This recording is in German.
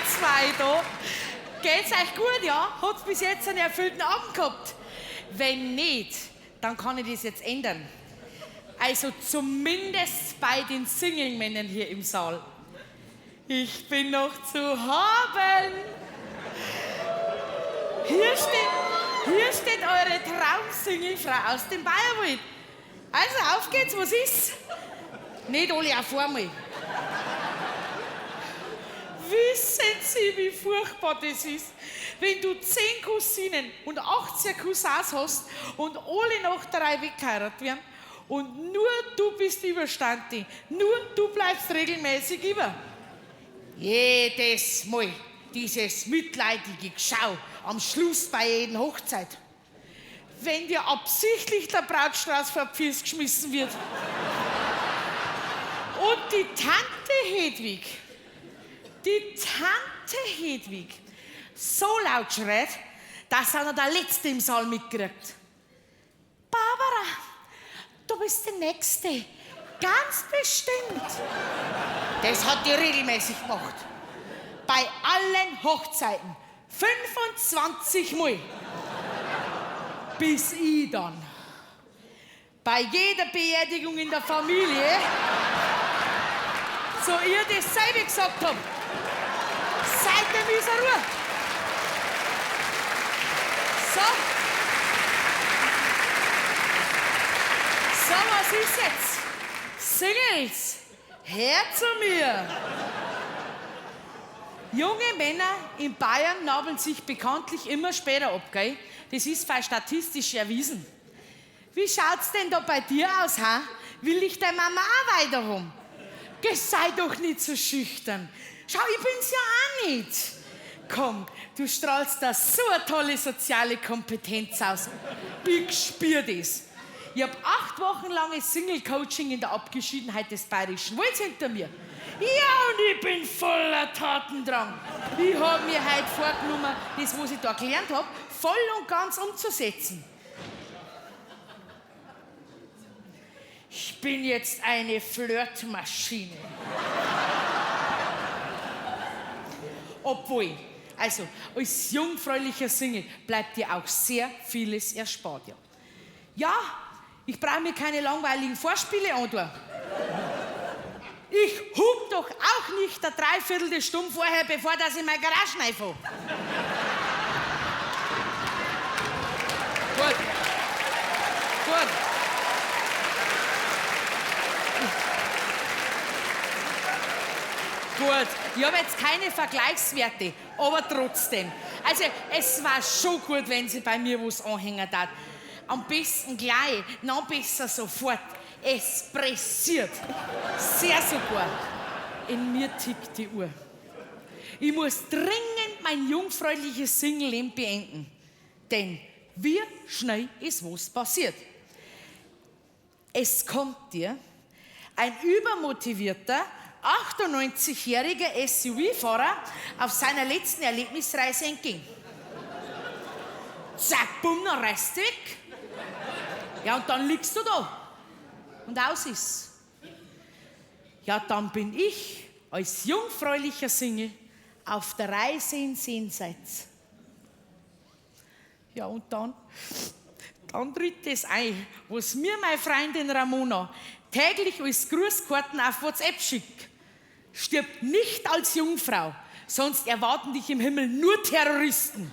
zwei da. Geht's euch gut, ja? Hat's bis jetzt einen erfüllten Abend gehabt? Wenn nicht, dann kann ich das jetzt ändern. Also zumindest bei den Single-Männern hier im Saal. Ich bin noch zu haben. Hier steht eure Traumsingle-Frau aus dem Bayerwald. Also auf geht's, was ist? Nicht alle auf einmal. Wissen Sie, wie furchtbar das ist, wenn du 10 Cousinen und 18 Cousins hast und alle nach 3 weggeheiratet werden und nur du bist Überstandte, nur du bleibst regelmäßig über. Jedes Mal dieses mitleidige Geschau am Schluss bei jeder Hochzeit. Wenn dir absichtlich der Brautstrauß vor die Füße geschmissen wird. Und die Tante Hedwig, so laut schreit, dass auch noch der Letzte im Saal mitkriegt. Barbara, du bist die Nächste. Ganz bestimmt. Das hat die regelmäßig gemacht. Bei allen Hochzeiten. 25 Mal. Bis ich dann bei jeder Beerdigung in der Familie so ihr dasselbe gesagt hab. Seitdem ist Ruhe. So, was ist jetzt? Singles, her zu mir. Junge Männer in Bayern nabeln sich bekanntlich immer später ab, gell? Das ist fast statistisch erwiesen. Wie schaut's denn da bei dir aus, ha? Will dich deine Mama auch weiter haben? Sei doch nicht so schüchtern. Schau, ich bin's ja auch nicht. Komm, du strahlst da so eine tolle soziale Kompetenz aus. Ich spür das. Ich hab 8 Wochen langes Single-Coaching in der Abgeschiedenheit des Bayerischen Walds hinter mir. Ja, und ich bin voller Tatendrang. Ich hab mir heute vorgenommen, das, was ich da gelernt hab, voll und ganz umzusetzen. Ich bin jetzt eine Flirtmaschine. Obwohl, also als jungfräulicher Single bleibt dir auch sehr vieles erspart. Ja, ich brauche mir keine langweiligen Vorspiele antun. Ich hub doch auch nicht eine Dreiviertel Stunde vorher, bevor dass ich meine Garage reinfahre. Gut. Gut, ich habe jetzt keine Vergleichswerte, aber trotzdem. Also, es war schon gut, wenn sie bei mir was anhängen tat. Am besten gleich, noch besser sofort. Es pressiert. Sehr sogar. In mir tickt die Uhr. Ich muss dringend mein jungfräuliches Single-Leben beenden. Denn wie schnell ist was passiert? Es kommt dir ein übermotivierter, 98-jähriger SUV-Fahrer auf seiner letzten Erlebnisreise entgegen. Zack, bumm, dann reißt er weg. Ja, und dann liegst du da. Und aus ist. Ja, dann bin ich als jungfräulicher Single auf der Reise ins Jenseits. Ja, und dann tritt das ein, was mir meine Freundin Ramona täglich als Grußkarten auf WhatsApp schickt. Stirb nicht als Jungfrau, sonst erwarten dich im Himmel nur Terroristen.